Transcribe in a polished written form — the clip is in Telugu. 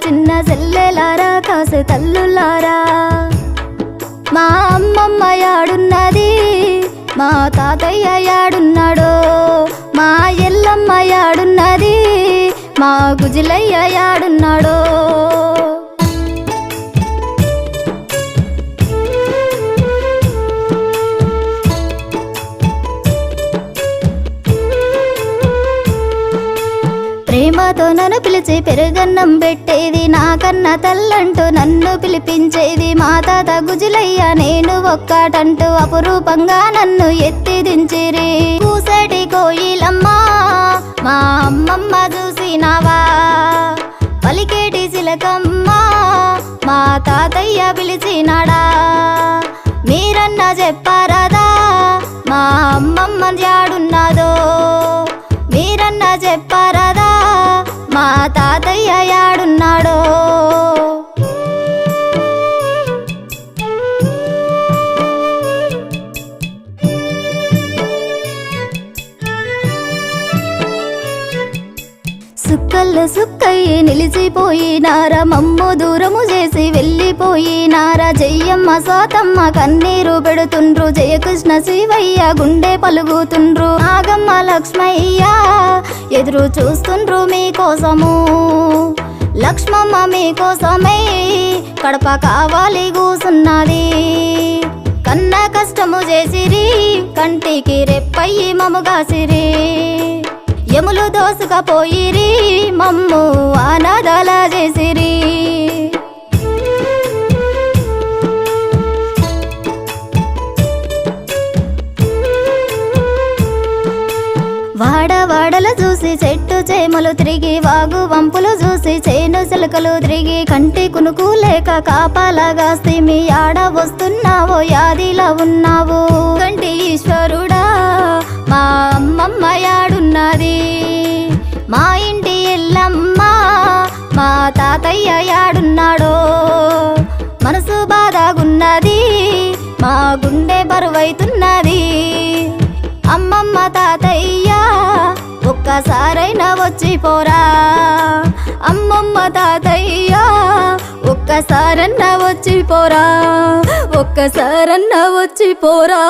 చిన్న చెల్లెలారా కాసే తల్లులారా మా అమ్మమ్మ యాడున్నది మా తాతయ్య యాడున్నాడో మా ఎల్లమ్మ యాడున్నది మా గుజిలయ్య యాడున్నాడో ప్రేమతో నన్ను పిలిచి పెరుగన్నం పెట్టేది నాకన్న తల్లంటూ నన్ను పిలిపించేది మా తాత గుజిలయ్య నేను ఒక్కటంటూ అపురూపంగా నన్ను ఎత్తి దించిరి కూసటి కోయిలమ్మ మా అమ్మమ్మ చూసినావా పలికేటి చిలకమ్మ మా తాతయ్య పిలిచినాడా మీరన్న చెప్పారదా మా అమ్మమ్మ యాడున్నదో మీరన్న చెప్పారదా మా తాతయ్య యాడున్నాడో సుక్కల్లో సుక్కయ్యి నిలిచిపోయినారా మమ్ము దూరము చేసి వెళ్ళిపోయినారా జయ్యమ్మ స్వాతమ్మ కన్నీరు పెడుతుండ్రు జయకృష్ణ శివయ్య గుండె పలుగుతుండ్రు నాగమ్మ లక్ష్మయ్య ఎదురు చూస్తుండ్రు మీకోసము లక్ష్మమ్మ మీకోసమై కడప కావాలి కూసున్నది కన్న కష్టము చేసిరి కంటికి రెప్పయ్యి మముగాసిరి యములు దోసుకపోయిరి మమ్ము అనాథాల చేసిరి వాడవాడలు చూసి చెట్టు చేమలు తిరిగి వాగు వంపులు చూసి చేను చిలకలు తిరిగి కంటి కునుకు లేక కాపాలాగాస్తి మీ ఆడ వస్తున్నావో యాదిలా ఉన్నావు కంటి ఈశ్వరుడా మా అమ్మమ్మ యాడున్నది మా ఇంటి ఎల్లమ్మ మా తాతయ్య యాడున్నాడో మనసు బాధగున్నది మా గుండె బరువైతున్నది అమ్మమ్మ తాతయ్య ఒక్కసారైనా వచ్చిపోరా అమ్మమ్మ తాతయ్య ఒక్కసారన్నా వచ్చిపోరా ఒక్కసారన్నా వచ్చిపోరా